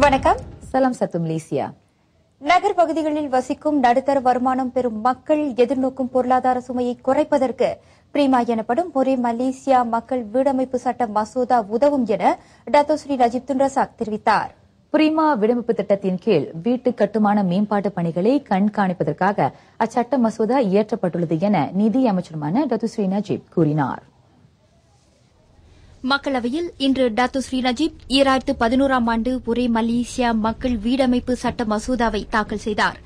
வணக்கம். சலாம் சத்து மலேசியா. நகர் பகுதிகளில் வசிக்கும் நடுத்தர வருமானம் பெறும் மக்கள் எதிர்நோக்கும் பொருளாதார சுமையை குறைப்பதற்கு பிரீமா எனப்படும் ஒரே மலேசியா மக்கள் வீடமைப்பு சட்ட மசோதா உதவும் என டத்தோஸ்ரீ நஜீப் துன் ரசாக் தெரிவித்தார். பிரீமா வீடமைப்பு திட்டத்தின் கீழ் வீட்டு கட்டுமான மேம்பாட்டு பணிகளை கண்காணிப்பதற்காக அச்சட்ட மசோதா இயற்றப்பட்டுள்ளது என நிதி அமைச்சருமான டத்தோஸ்ரீ நஜீப் கூறினார். மக்களவையில் இன்று டத்தோஸ்ரீ நஜீப் 2011ஆம் ஆண்டு ஒரே மலேசியா மக்கள் வீடமைப்பு சட்ட மசோதாவை தாக்கல் செய்தார்.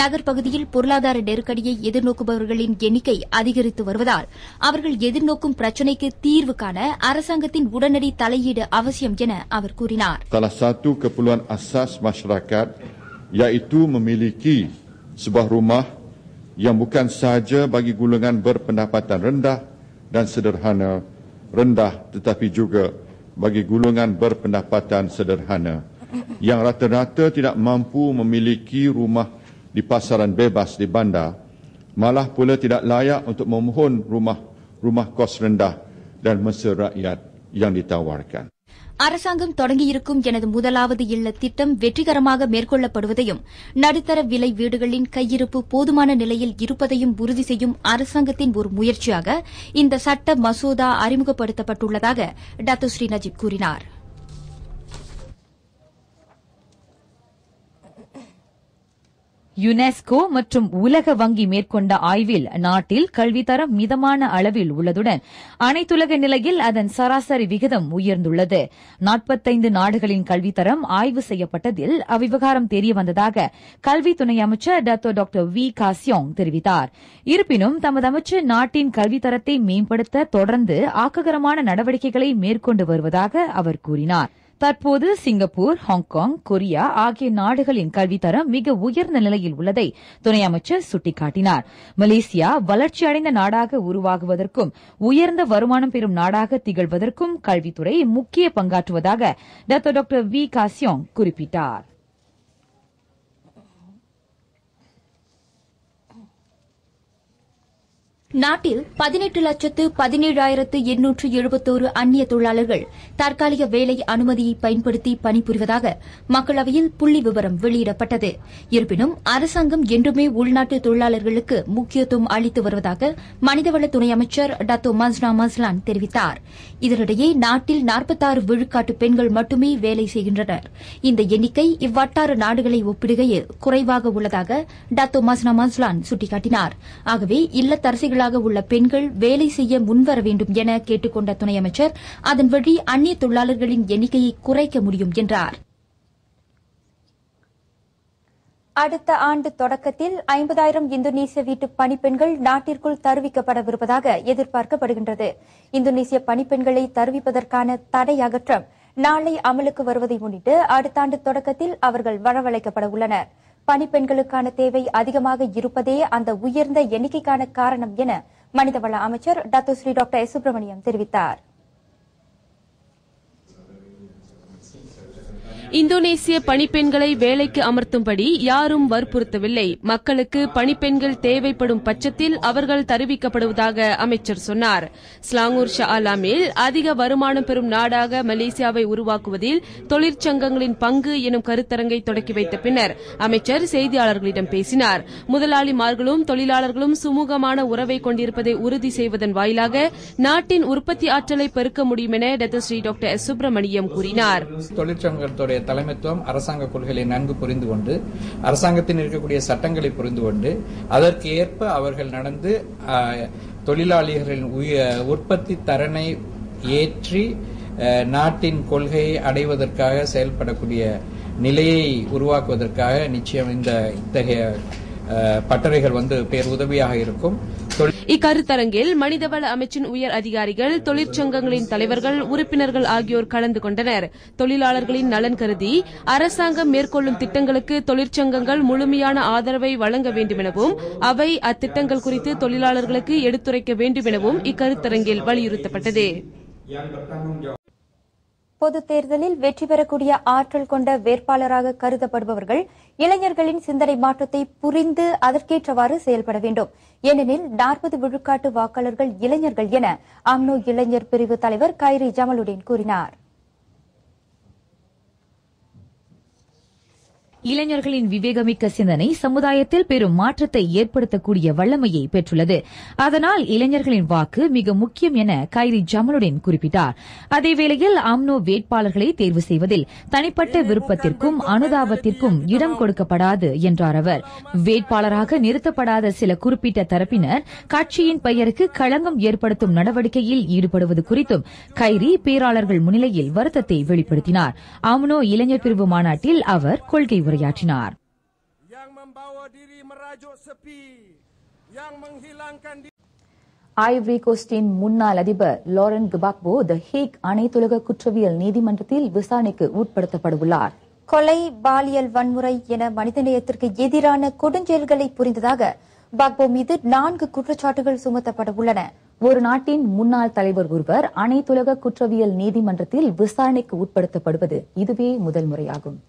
நகர்ப்பகுதியில் பொருளாதார நெருக்கடியை எதிர்நோக்குபவர்களின் எண்ணிக்கை அதிகரித்து வருவதால் அவர்கள் எதிர்நோக்கும் பிரச்சினைக்கு தீர்வு காண அரசாங்கத்தின் உடனடி தலையீடு அவசியம் என அவர் கூறினார். Salah satu keperluan asas masyarakat iaitu memiliki sebuah rumah yang bukan sahaja bagi golongan berpendapatan rendah dan sederhana rendah tetapi juga bagi golongan berpendapatan sederhana yang rata-rata tidak mampu memiliki rumah di pasaran bebas di bandar, malah pula tidak layak untuk memohon rumah kos rendah dan mesra rakyat yang ditawarkan. அரசாங்கம் தொடங்கியிருக்கும் எனது முதலாவது இல்ல திட்டம் வெற்றிகரமாக மேற்கொள்ளப்படுவதையும் நடுத்தர விலை வீடுகளின் கையிருப்பு போதுமான நிலையில் இருப்பதையும் உறுதி செய்யும் அரசாங்கத்தின் ஒரு முயற்சியாக இந்த சட்ட மசோதா அறிமுகப்படுத்தப்பட்டுள்ளதாக டத்தோஸ்ரீ நஜீப் கூறினார். யுனெஸ்கோ மற்றும் உலக வங்கி மேற்கொண்ட ஆய்வில் நாட்டில் கல்வித்தரம் மிதமான அளவில் உள்ளதுடன் அனைத்துலக நிலையில் அதன் சராசரி விகிதம் உயர்ந்துள்ளது. 45 நாடுகளின் கல்வித்தரம் ஆய்வு செய்யப்பட்டதில் அவ்விவகாரம் தெரியவந்ததாக கல்வி துணை அமைச்சர் டாக்டர் வி காசியோங் தெரிவித்தார். இருப்பினும் தமது அமைச்சர் நாட்டின் கல்வித்தரத்தை மேம்படுத்த தொடர்ந்து ஆக்ககரமான நடவடிக்கைகளை மேற்கொண்டு வருவதாக அவர் கூறினார். தற்போது சிங்கப்பூர், ஹாங்காங், கொரியா ஆகிய நாடுகளின் கல்வித்தரம் மிக உயர்ந்த நிலையில் உள்ளதை துணை அமைச்சர் சுட்டிக்காட்டினார். மலேசியா வளர்ச்சியடைந்த நாடாக உருவாகுவதற்கும் உயர்ந்த வருமானம் பெறும் நாடாக திகழ்வதற்கும் கல்வித்துறை முக்கிய பங்காற்றுவதாக டாக்டர் வி காசியோங் குறிப்பிட்டார். நாட்டில் 18,17,871 அந்நிய தொழிலாளர்கள் தற்காலிக வேலை அனுமதியை பயன்படுத்தி பணிபுரிவதாக மக்களவையில் புள்ளி விவரம் வெளியிடப்பட்டது. இருப்பினும் அரசாங்கம் என்றுமே உள்நாட்டு தொழிலாளர்களுக்கு முக்கியத்துவம் அளித்து வருவதாக மனிதவள துணை அமைச்சர் டத்தோ மஸ்னா மஸ்லான் தெரிவித்தார். இதனிடையே நாட்டில் 46 விழுக்காட்டு பெண்கள் மட்டுமே வேலை செய்கின்றனர். இந்த எண்ணிக்கை இவ்வட்டார நாடுகளை ஒப்பிடுகையில் குறைவாக உள்ளதாக டத்தோ மஸ்னா மஸ்லான் சுட்டிக்காட்டினார். ஆகவே இல்லத்தரசிகள் உள்ள பெண்கள் வேலை செய்ய முன்வர வேண்டும் என கேட்டுக் கொண்ட துணை அமைச்சர் அதன் வழி அந்நிய தொழிலாளர்களின் எண்ணிக்கையை குறைக்க முடியும் என்றார். அடுத்த ஆண்டு தொடக்கத்தில் 50,000 இந்தோனேசிய வீட்டு பணிப்பெண்கள் நாட்டிற்குள் தருவிக்கப்படவிருப்பதாக எதிர்பார்க்கப்படுகின்றது. இந்தோனேசிய பணிப்பெண்களை தருவிப்பதற்கான தடை அகற்றம் நாளை அமலுக்கு வருவதை முன்னிட்டு அடுத்த ஆண்டு தொடக்கத்தில் அவர்கள் வரவழைக்கப்பட உள்ளனர். பணிப்பெண்களுக்கான தேவை அதிகமாக இருப்பதே அந்த உயர்ந்த எண்ணிக்கைக்கான காரணம் என மனிதவள அமைச்சர் டத்தோஸ்ரீ டாக்டர் எஸ் சுப்பிரமணியம் தெரிவித்தார். இந்தோனேசிய பணிப்பெண்களை வேலைக்கு அமர்த்தும்படி யாரும் வற்புறுத்தவில்லை. மக்களுக்கு பணிப்பெண்கள் தேவைப்படும் பட்சத்தில் அவர்கள் தெரிவிக்கப்படுவதாக அமைச்சர் சொன்னார். ஸ்லாங்கூர் ஷா ஆலாமில் அதிக வருமானம் பெறும் நாடாக மலேசியாவை உருவாக்குவதில் தொழிற்சங்கங்களின் பங்கு எனும் கருத்தரங்கை தொடக்கி வைத்த பின்னர் அமைச்சர் செய்தியாளர்களிடம் பேசினார். முதலாளிமார்களும் தொழிலாளர்களும் சுமூகமான உறவை கொண்டிருப்பதை உறுதி செய்வதன் வாயிலாக நாட்டின் உற்பத்தி ஆற்றலை பெருக்க முடியும் என டத்தோஸ்ரீ டாக்டர் எஸ் சுப்பிரமணியம் கூறினார். தொழிற்சங்கத்துடைய தலைமைத்துவம் அரசாங்க கொள்கைகளை நன்கு புரிந்து கொண்டு அரசாங்கத்தில் இருக்கக்கூடிய சட்டங்களை புரிந்து கொண்டு அதற்கு ஏற்ப அவர்கள் நடந்து தொழிலாளிகளின் உற்பத்தி தரனை ஏற்றி நாட்டின் கொள்கையை அடைவதற்காக செயல்படக்கூடிய நிலையை உருவாக்குவதற்காக நிச்சயம் இத்தகைய பட்டறைகள் பேர் உதவியாக இருக்கும். இக்கருத்தரங்கில் மனிதவள அமைச்சின் உயர் அதிகாரிகள், தொழிற்சங்கங்களின் தலைவர்கள், உறுப்பினர்கள் ஆகியோர் கலந்து கொண்டனர். தொழிலாளர்களின் நலன் கருதி அரசாங்கம் மேற்கொள்ளும் திட்டங்களுக்கு தொழிற்சங்கங்கள் முழுமையான ஆதரவை வழங்க வேண்டும் எனவும் அவை அத்திட்டங்கள் குறித்து தொழிலாளர்களுக்கு எடுத்துரைக்க வேண்டும் எனவும் இக்கருத்தரங்கில் வலியுறுத்தப்பட்டது. பொதுத் தேர்தலில் வெற்றி பெறக்கூடிய ஆற்றல் கொண்ட வேட்பாளராக கருதப்படுபவர்கள் இளைஞர்களின் சிந்தனை மாற்றத்தை புரிந்து அதற்கேற்றவாறு செயல்பட வேண்டும். ஏனெனில் 40 விழுக்காட்டு வாக்காளர்கள் இளைஞர்கள் என அம்னோ இளைஞர் பிரிவு தலைவர் கைரி ஜமலுடீன் கூறினார். இளைஞர்களின் விவேகமிக்க சிந்தனை சமுதாயத்தில் பெரும் மாற்றத்தை ஏற்படுத்தக்கூடிய வல்லமையை பெற்றுள்ளது. அதனால் இளைஞர்களின் வாக்கு மிக முக்கியம் என கைரி ஜமலுடன் குறிப்பிட்டார். அதேவேளையில் அம்னோ வேட்பாளர்களை தேர்வு செய்வதில் தனிப்பட்ட விருப்பத்திற்கும் அனுதாபத்திற்கும் இடம் கொடுக்கப்படாது என்றார் அவர். வேட்பாளராக நிறுத்தப்படாத சில குறிப்பிட்ட தரப்பினர் கட்சியின் பெயருக்கு களங்கம் ஏற்படுத்தும் நடவடிக்கையில் ஈடுபடுவது குறித்தும் கைரி பேராளர்கள் முன்னிலையில் வருத்தத்தை வெளிப்படுத்தினார். அம்னோ இளைஞர் பிரிவு மாநாட்டில் அவர் கொள்கை உரையாற்றினார். ஐவரி கோஸ்டின் முன்னாள் அதிபர் லாரன் கபாக்போ தி ஹேக் அனைத்துலக குற்றவியல் நீதிமன்றத்தில் விசாரணைக்கு உட்படுத்தப்படவுள்ளார். கொலை, பாலியல் வன்முறை என மனிதநேயத்திற்கு எதிரான கொடுஞ்செயல்களை புரிந்ததாக பாக்போ மீது 4 குற்றச்சாட்டுகள் சுமத்தப்பட உள்ளன. ஒரு நாட்டின் முன்னாள் தலைவர் ஒருவர் அனைத்துலக குற்றவியல் நீதிமன்றத்தில் விசாரணைக்கு உட்படுத்தப்படுவது இதுவே முதல் முறையாகும்.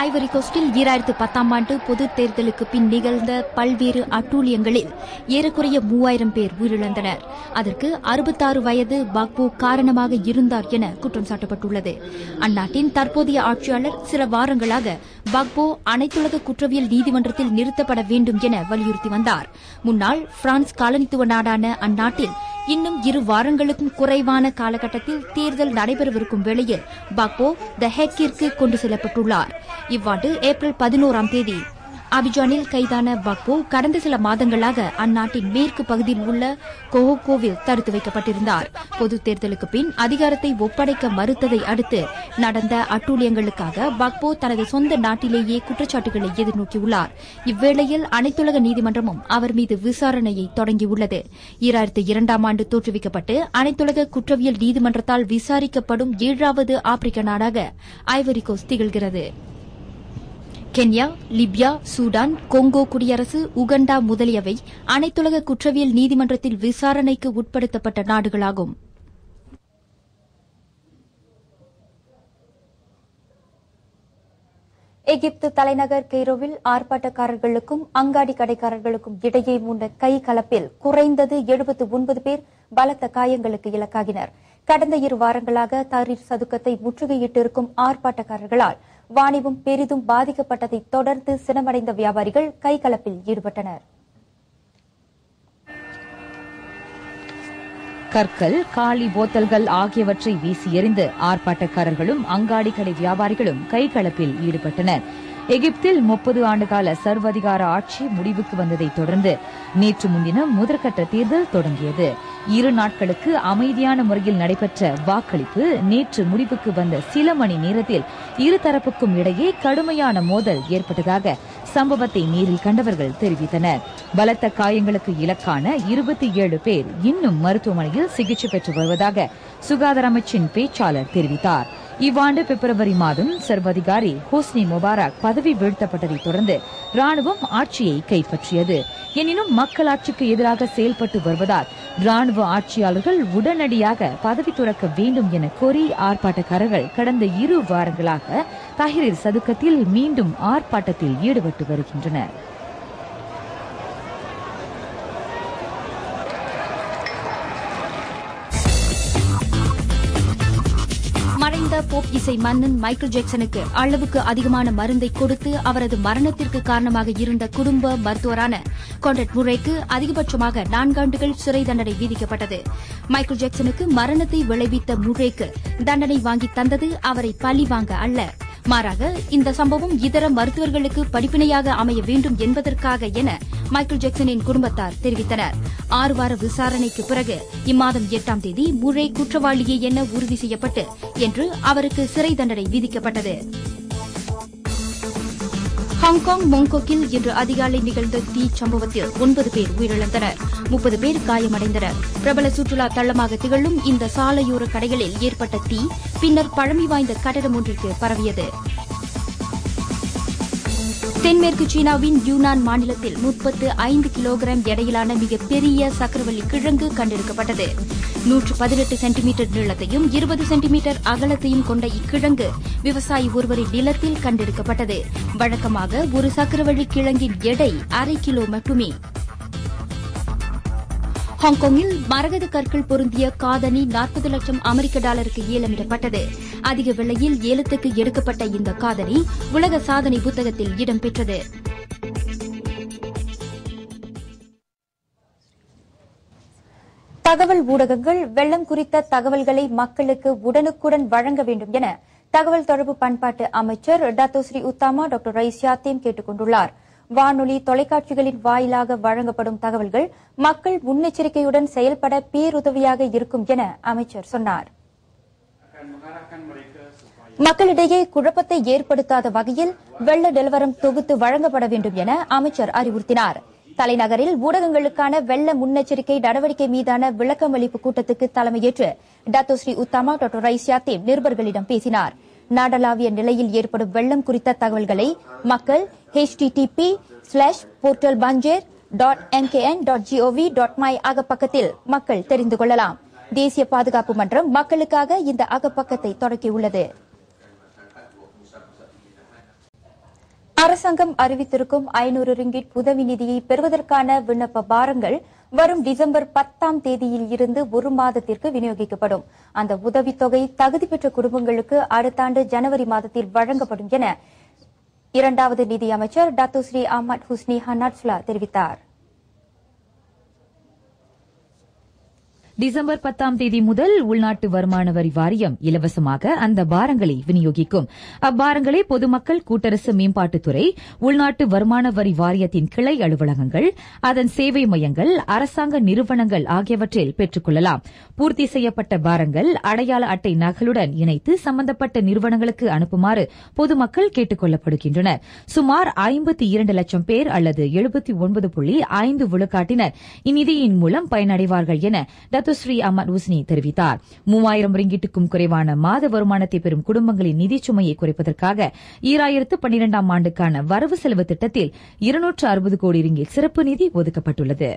ஐவரி கோஸ்டில் 2010ஆம் ஆண்டு பொதுத் தேர்தலுக்கு பின் நிகழ்ந்த பல்வேறு அட்டூழியங்களில் ஏறக்குறைய 3000 பேர் உயிரிழந்தனர். அதற்கு 66 வயது பாக்போ காரணமாக இருந்தார் என குற்றம் சாட்டப்பட்டுள்ளது. அந்நாட்டின் தற்போதைய ஆட்சியாளர் சில வாரங்களாக பாக்போ அனைத்துலக குற்றவியல் நீதிமன்றத்தில் நிறுத்தப்பட வேண்டும் என வலியுறுத்தி வந்தார். முன்னாள் பிரான்ஸ் காலனித்துவ நாடான அந்நாட்டில் இன்னும் 2 வாரங்களுக்கும் குறைவான காலகட்டத்தில் தேர்தல் நடைபெறவிருக்கும் வேளையில் பாக்போ தி ஹேக்கிற்கு கொண்டு செல்லப்பட்டுள்ளார். இவ்வாண்டு ஏப்ரல் 11ஆம் தேதி அபிஜானில் கைதான பாக்போ கடந்த சில மாதங்களாக அந்நாட்டின் மேற்கு பகுதியில் உள்ள கோஹோகோவில் தடுத்து வைக்கப்பட்டிருந்தார். பொதுத் தேர்தலுக்கு பின் அதிகாரத்தை ஒப்படைக்க மறுத்ததை அடுத்து நடந்த அட்டூழியங்களுக்காக பாக்போ தனது சொந்த நாட்டிலேயே குற்றச்சாட்டுகளை எதிர்நோக்கியுள்ளார். இவ்வேளையில் அனைத்துலக நீதிமன்றமும் அவர் மீது விசாரணையை தொடங்கியுள்ளது. 2002ஆம் ஆண்டு தோற்றுவிக்கப்பட்டு அனைத்துலக குற்றவியல் நீதிமன்றத்தால் விசாரிக்கப்படும் 7வது ஆப்பிரிக்க நாடாக ஐவரி கோஸ்ட் திகழ்கிறது. கென்யா, லிபியா, சூடான், கொங்கோ குடியரசு, உகண்டா முதலியவை அனைத்துலக குற்றவியல் நீதிமன்றத்தில் விசாரணைக்கு உட்படுத்தப்பட்ட நாடுகளாகும். எகிப்து தலைநகர் கெய்ரோவில் ஆர்ப்பாட்டக்காரர்களுக்கும் அங்காடி கடைக்காரர்களுக்கும் இடையே மூண்ட கை கலப்பில் குறைந்தது 79 பேர் பலத்த காயங்களுக்கு இலக்காகினர். கடந்த 2 வாரங்களாக தாரீர் சதுக்கத்தை முற்றுகையிட்டிருக்கும் ஆர்ப்பாட்டக்காரர்களால் வாணிபம் பெரிதும் பாதிக்கப்பட்டதை தொடர்ந்து சினமடைந்த வியாபாரிகள் கைகலப்பில் ஈடுபட்டனர். கற்கள், காலி போத்தல்கள் ஆகியவற்றை வீசி எறிந்து ஆர்ப்பாட்டக்காரர்களும் அங்காடி கடை வியாபாரிகளும் கைகலப்பில் ஈடுபட்டனர். எகிப்தில் 30 ஆண்டுகால சர்வதிகார ஆட்சி முடிவுக்கு வந்ததை தொடர்ந்து நேற்று முன்தினம் முதற்கட்ட தேர்தல் தொடங்கியது. 2 நாட்களுக்கு அமைதியான முறையில் நடைபெற்ற வாக்களிப்பு நேற்று முடிவுக்கு வந்த சில மணி நேரத்தில் இருதரப்புக்கும் இடையே கடுமையான மோதல் ஏற்பட்டதாக சம்பவத்தை நேரில் கண்டவர்கள் தெரிவித்தனர். பலத்த காயங்களுக்கு இலக்கான 27 பேர் இன்னும் மருத்துவமனையில் சிகிச்சை பெற்று வருவதாக சுகாதார அமைச்சின் பேச்சாளர் தெரிவித்தார். இவ்வாண்டு பிப்ரவரி மாதம் சர்வதிகாரி ஹோஸ்னி முபாரக் பதவி வீழ்த்தப்பட்டதை தொடர்ந்து ராணுவம் ஆட்சியை கைப்பற்றியது. எனினும் மக்களாட்சிக்கு எதிராக செயல்பட்டு வருவதால் ராணுவ ஆட்சியாளர்கள் உடனடியாக பதவி துறக்க வேண்டும் என கோரி ஆர்ப்பாட்டக்காரர்கள் கடந்த 2 வாரங்களாக தாஹிர் சதுக்கத்தில் மீண்டும் ஆர்ப்பாட்டத்தில் ஈடுபட்டு வருகின்றனர். மறைந்த போப் இசை மன்னன் மைக்கேல் ஜாக்சனுக்கு அளவுக்கு அதிகமான மருந்தை கொடுத்து அவரது மரணத்திற்கு காரணமாக இருந்த குடும்ப மருத்துவரான கான்ராட் முர்ரேக்கு அதிகபட்சமாக 4 ஆண்டுகள் சிறை தண்டனை விதிக்கப்பட்டது. மைக்கேல் ஜாக்சனுக்கு மரணத்தை விளைவித்த முர்ரேக்கு தண்டனை வாங்கி தந்தது அவரை பழி வாங்க அல்ல, மாறாக இந்த சம்பவம் இதர மருத்துவர்களுக்கு படிப்பினையாக அமைய வேண்டும் என்பதற்காக என மைக்கேல் ஜாக்சனின் குடும்பத்தார் தெரிவித்தனர். 6 வார விசாரணைக்கு பிறகு இம்மாதம் 8ஆம் தேதி முர்ரே குற்றவாளியே என உறுதி செய்யப்பட்டு என்று அவருக்கு சிறை தண்டனை விதிக்கப்பட்டது. ஹாங்காங் மோங்கோக்கில் இன்று அதிகாலை நிகழ்ந்த தீ சம்பவத்தில் 9 பேர் உயிரிழந்தனர், 30 பேர் காயமடைந்தனர். பிரபல சுற்றுலா தளமாக திகழும் இந்த சாலையோர கடைகளில் ஏற்பட்ட தீ பின்னர் பழமை வாய்ந்த கட்டடம் ஒன்றிற்கு பரவியது. தென்மேற்கு சீனாவின் யூனான் மாநிலத்தில் 35 கிலோகிராம் எடையிலான மிகப்பெரிய சக்கரவள்ளி கிழங்கு கண்டெடுக்கப்பட்டது. 118 சென்டிமீட்டர் நீளத்தையும் 20 சென்டிமீட்டர் அகலத்தையும் கொண்ட இக்கிழங்கு விவசாயி ஒருவரின் நிலத்தில் கண்டெடுக்கப்பட்டது. வழக்கமாக ஒரு சக்கரவள்ளி கிழங்கின் எடை 1/2 கிலோ மட்டுமே. ஹாங்காங்கில் மரகத கற்கள் பொருந்திய காதணி 40 லட்சம் அமெரிக்க டாலருக்கு ஏலமிடப்பட்டது. அதிக விலையில் ஏலத்துக்கு எடுக்கப்பட்ட இந்த காதணி உலக சாதனை புத்தகத்தில் இடம்பெற்றது. தகவல் ஊடகங்கள் வெள்ளம் குறித்த தகவல்களை மக்களுக்கு உடனுக்குடன் வழங்க வேண்டும் என தகவல் தொடர்பு பண்பாட்டு அமைச்சர் Dato' Sri Utama doctor Rais Yatim கேட்டுக் கொண்டுள்ளார். வானொலி, தொலைக்காட்சிகளின் வாயிலாக வழங்கப்படும் தகவல்கள் மக்கள் முன்னெச்சரிக்கையுடன் செயல்பட பேருதவியாக இருக்கும் என அமைச்சர் சொன்னார். மக்களிடையே குழப்பத்தை ஏற்படுத்தாத வகையில் வெள்ள நிலவரம் தொகுத்து வழங்கப்பட வேண்டும் என அமைச்சர் அறிவுறுத்தினார். தலைநகரில் ஊடகங்களுக்கான வெள்ள முன்னெச்சரிக்கை நடவடிக்கை மீதான விளக்கமளிப்பு கூட்டத்துக்கு தலைமையேற்று Dato' Sri Utama doctor Rais Yatim நிருபர்களிடம் பேசினார். நாடளாவிய நிலையில் ஏற்படும் வெள்ளம் குறித்த தகவல்களை மக்கள் http:/portalbanjir.nkn.gov.my அகப்பக்கத்தில் மக்கள் தெரிந்து கொள்ளலாம். தேசிய பாதுகாப்பு மன்றம் மக்களுக்காக இந்த அகப்பக்கத்தை தொடக்கியுள்ளது. அரசாங்கம் அறிவித்திருக்கும் 500 ரிங்கிட் உதவி நிதியை பெறுவதற்கான விண்ணப்ப பாரங்கள் வரும் டிசம்பர் 10ஆம் தேதியில் இருந்து 1 மாதத்திற்கு விநியோகிக்கப்படும். அந்த உதவித்தொகை தகுதி பெற்ற குடும்பங்களுக்கு அடுத்த ஆண்டு ஜனவரி மாதத்தில் வழங்கப்படும் என 2வது நிதி அமைச்சர் டத்தோஸ்ரீ அஹ்மத் ஹுஸ்னி ஹன்னாட்ஸ்லா தெரிவித்தார். டிசம்பர் 10ஆம் தேதி முதல் உள்நாட்டு வருமான வரி வாரியம் இலவசமாக அந்த பாரங்களை விநியோகிக்கும். அப்பாரங்களை பொதுமக்கள் கூட்டரசு மேம்பாட்டுத்துறை, உள்நாட்டு வருமான வரி வாரியத்தின் கிளை அலுவலகங்கள், அதன் சேவை மையங்கள், அரசாங்க நிறுவனங்கள் ஆகியவற்றில் பெற்றுக் கொள்ளலாம். பூர்த்தி செய்யப்பட்ட பாரங்கள் அடையாள அட்டை நகலுடன் இணைத்து சம்பந்தப்பட்ட நிறுவனங்களுக்கு அனுப்புமாறு பொதுமக்கள் கேட்டுக் கொள்ளப்படுகின்றனர். சுமார் 52 லட்சம் பேர் அல்லது 79.5 விழுக்காட்டினர் இந்நிதியின் மூலம் பயனடைவார்கள் என டத்தோஸ்ரீ அஹ்மத் ஹுஸ்னி தெரிவித்தார். 3000 ரிங்கிட்டுக்கும் குறைவான மாத வருமானத்தை பெறும் குடும்பங்களின் நிதிச் சுமையை குறைப்பதற்காக 2012ஆம் ஆண்டுக்கான வரவு செலவு திட்டத்தில் 260 கோடி ரிங்கிட் சிறப்பு நிதி ஒதுக்கப்பட்டுள்ளது.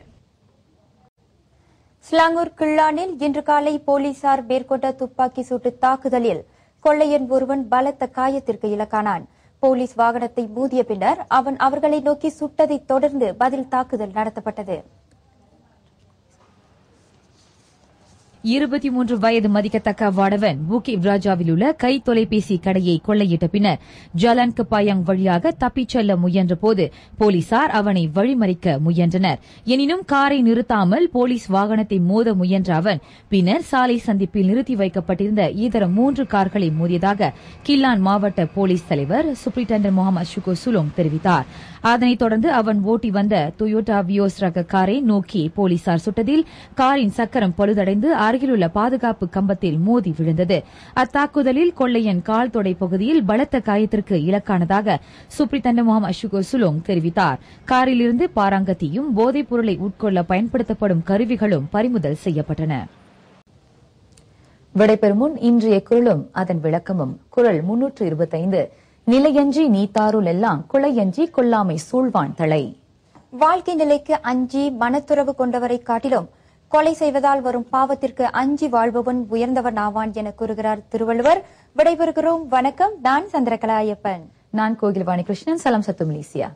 ஸ்லாங்கூர் கிள்ளானில் இன்று காலை போலீசார் மேற்கொண்ட துப்பாக்கி சூட்டு தாக்குதலில் கொள்ளையன் ஒருவன் பலத்த காயத்திற்கு இலக்கானான். போலீஸ் வாகனத்தை மோதிய பின்னர் அவன் அவர்களை நோக்கி சுட்டதைத் தொடர்ந்து பதில் தாக்குதல் நடத்தப்பட்டது. 23 வயது மதிக்கத்தக்க வாடவன் பூக்கி இப்ராஜாவில் உள்ள கை தொலைபேசி கடையை கொள்ளையிட்ட பின்னர் ஜலான் கப்பாயாங் வழியாக தப்பிச் செல்ல முயன்றபோது போலீசார் அவனை வழிமறிக்க முயன்றனர். எனினும் காரை நிறுத்தாமல் போலீஸ் வாகனத்தை மோத முயன்ற அவன் பின்னர் சாலை சந்திப்பில் நிறுத்தி வைக்கப்பட்டிருந்த இதர 3 கார்களை மோதியதாக கில்லான் மாவட்ட போலீஸ் தலைவர் சூப்பரிண்டென்டன்ட் முகமது ஷுகோ சுலோங் தெரிவித்தார். அதனைத் தொடர்ந்து அவன் ஓட்டி வந்த டொயோட்டா வியோஸ் ரக காரை நோக்கி போலீசார் சுட்டதில் காரின் சக்கரம் பழுதடைந்து அருகிலுள்ள பாதுகாப்பு கம்பத்தில் மோதி விழுந்தது. அத்தாக்குதலில் கொள்ளையன் கால் தொடை பகுதியில் பலத்த காயத்திற்கு இலக்கானதாக சூப்பரிண்டென்டன்ட் முகமது ஷுகோ சுலோங் தெரிவித்தார். காரிலிருந்து பாராங்கத்தியும் போதைப் பொருளை உட்கொள்ள பயன்படுத்தப்படும் கருவிகளும் பறிமுதல் செய்யப்பட்டன. விடைபெறும் முன் இன்றைய குரலும் அதன் விளக்கமும். குரல் 325. நிலையஞ்சி நீத்தாருள் எல்லாம் குலையஞ்சி கொல்லாமை சூழ்வான் தலை. வாழ்க்கை நிலைக்கு அஞ்சி மனத்துறவு கொண்டவரை காட்டிலும் கொலை செய்வதால் வரும் பாவத்திற்கு அஞ்சி வாழ்பவன் உயர்ந்தவன் ஆவான் என கூறுகிறார் திருவள்ளுவர். விடைபெறுகிறோம். வணக்கம். நான் சந்திரகலா ஐயப்பன். நான் கோகில்வாணி கிருஷ்ணன். சலம் சத்து மலேசியா.